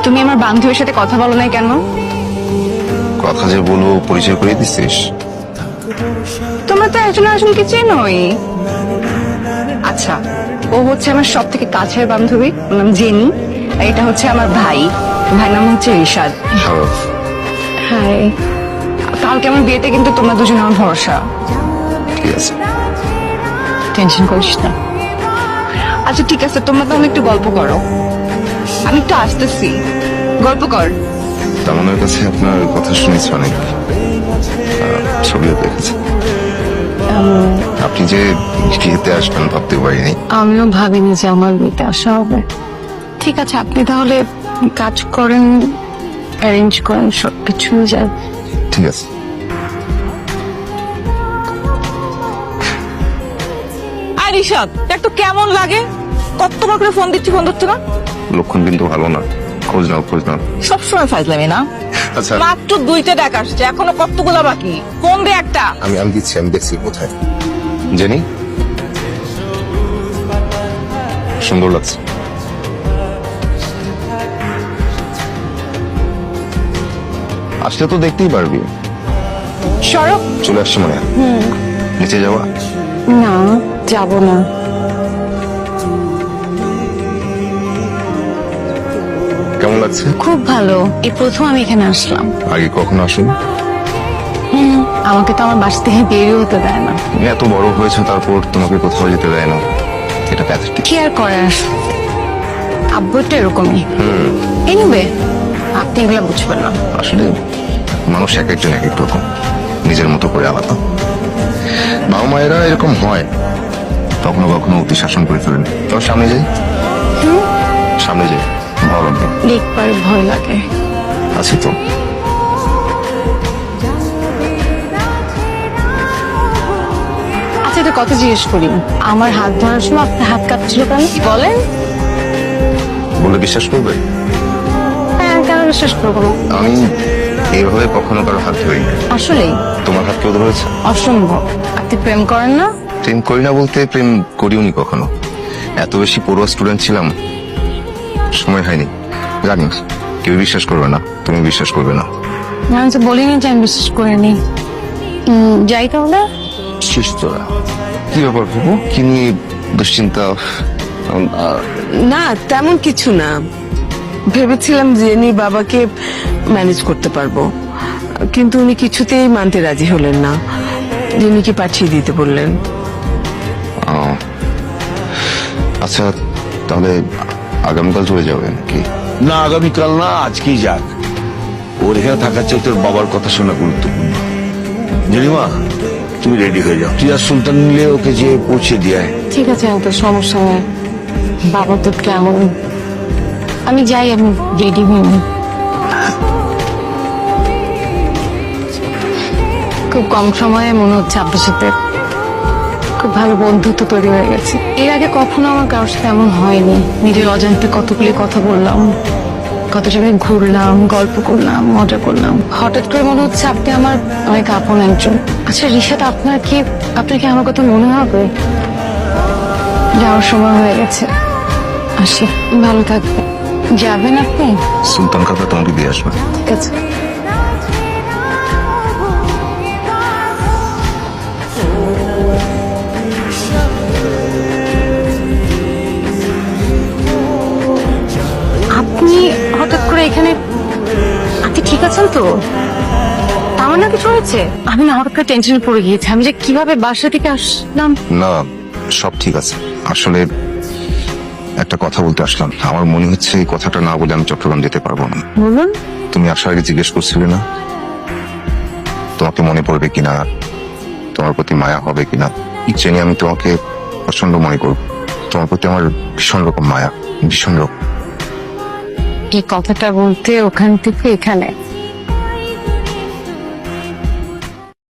তুমি আমার বান্ধবীর সাথে কথা বলো নাই কেন? কথা যে বলবো পরিচয় করে দিছিস? তোমরা তো একজন আরেকজনকে চেনোই। আচ্ছা, ও হচ্ছে আমার সব থেকে কাছের বান্ধবী, ওর নাম জেনি। আর এটা হচ্ছে আমার ভাই, ভাই নাম হচ্ছে রিশাদ। হাই। কালকে আমার বিয়েতে কিন্তু তোমরা দুজন আমার ভরসা। ঠিক আছে, টেনশন করিস না। আচ্ছা ঠিক আছে, তোমরা তাহলে একটু গল্প করো, আমি একটু আসতেছি। গল্প কর। তামান্নার কাছে আপনার কথা শুনেছি অনেক, ছবিও দেখেছি। আপনি যে বিয়েতে আসবেন ভাবতে পারিনি। আমিও ভাবিনি যে আমার বিয়েতে আসা হবে। ঠিক আছে, আপনি তাহলে কাজ করেন, অ্যারেঞ্জ করেন, সবকিছু যায়। ঠিক আছে। আর রিশাদ, দেখ তো কেমন লাগে, কতবার করে ফোন দিচ্ছি, ফোন ধরছে না। লক্ষণ কিন্তু ভালো না, খোঁজ নাও খোঁজ নাও। সবসময় ফাজলামি না। আচ্ছা মাত্র 2টা ডাক আসছে, এখনো কতগুলা বাকি। ফোন দে একটা। আমি দিচ্ছি, আমি দেখছি কোথায়। জেনি, সুন্দর লাগছে। আসলে তো দেখতেই পারবি। সরব। চলে আসছে মনে হয়। নিচে যাওয়া? না, যাব না। কেমন লাগছে? খুব ভালো, এই প্রথম আমি এখানে আসলাম। আগে কখনো আসুন? আমাকে তো আমার বাসা থেকে বেরিয়ে হতে দেয় না। তুমি এত বড় হয়েছে, তারপর তোমাকে কোথাও যেতে দেয় না, এটা প্যাথেটিক। কি আর করার, আব্বু তো এরকমই। এনিওয়ে, আপনি এগুলো বুঝবেন না। আসলে মানুষ এক একজন এক এক রকম, নিজের মতো করে আলাদা। বাবা মায়েরা এরকম হয়, কখনো কখনো অতি শাসন করে ফেলেন। চল সামনে যাই, সামনে যাই, ভালো লাগবে। দেখবার ভয় লাগে। আছে তো। আচ্ছা, এটা কথা জিজ্ঞেস করি, আমার হাত ধরার সময় আপনার হাত কাঁপছিল কেন বলেন? বলে বিশ্বাস করবে? হ্যাঁ, কেন বিশ্বাস করবো না? আমি এইভাবে কখনো কারো হাত ধরিনি। আসলেই তোমার হাত কেউ ধরেছে? অসম্ভব। আপনি প্রেম করেন না? প্রেম করি না বলতে, প্রেম করিওনি কখনো। এত বেশি পড়ুয়া স্টুডেন্ট ছিলাম, সময় হয়নি। জানি কেউ বিশ্বাস করবে না, তুমি বিশ্বাস করবে না। আমি তো বলিনি যে আমি বিশ্বাস করিনি। যাই তাহলে। সুস্থরা কি ব্যাপার বাবু, কি নিয়ে দুশ্চিন্তা? না, তেমন কিছু না। ভেবেছিলাম জেনি বাবাকে ম্যানেজ করতে পারবো, কিন্তু উনি কিছুতেই মানতে রাজি হলেন না। জেনিকে পাঠিয়ে দিতে বললেন। আচ্ছা, তাহলে আগামীকাল চলে যাবে নাকি? না, আগামীকাল না, আজকেই যাক। ওর এখানে থাকার চাই তোর বাবার কথা শোনা গুরুত্বপূর্ণ। জেনিমা, তুমি রেডি হয়ে যাও, তুই আর সুলতান মিলে ওকে যে পৌঁছে দিয়ে আয়। ঠিক আছে, তো সমস্যা নেই। বাবা তো কেমন, আমি যাই, আমি রেডি হয়ে নিই। খুব কম সময়ে মনে হচ্ছে আপনার সাথে খুব ভালো বন্ধুত্ব তৈরি হয়ে গেছে। এর আগে কখনো আমার কারোর সাথে এমন হয়নি। নিজের অজান্তে কতগুলি কথা বললাম, কত জায়গায় ঘুরলাম, গল্প করলাম, মজা করলাম। হঠাৎ করে মনে হচ্ছে আপনি আমার অনেক আপন একজন। আচ্ছা রিশাদ, আপনার কি আমার কথা মনে হবে? যাওয়ার সময় হয়ে গেছে, আসি। ভালো থাকবে। যাবেন আপনি? সুলতান কাকা তোমাকে দিয়ে আসবে। ঠিক আছে। আপনি হঠাৎ করে এখানে, আপনি ঠিক আছেন তো? আমার না কিছু হয়েছে? আমি না হঠাৎ করে টেনশনে পড়ে গিয়েছি, আমি যে কিভাবে বাসা থেকে আসলাম। না, সব ঠিক আছে। আসলে একটা কথা বলতে আসলাম। আমার মনে হচ্ছে এই কথাটা না বলে আমি চট্টগ্রাম যেতে পারবো না। বলুন। তুমি আসার আগে জিজ্ঞেস করছিলে না তোমাকে মনে পড়বে কিনা, তোমার প্রতি মায়া হবে কিনা। জেনে আমি তোমাকে প্রচন্ড মনে করব। তোমার প্রতি আমার ভীষণ রকম মায়া, ভীষণ রকম। এই কথাটা বলতে ওখান থেকে এখানে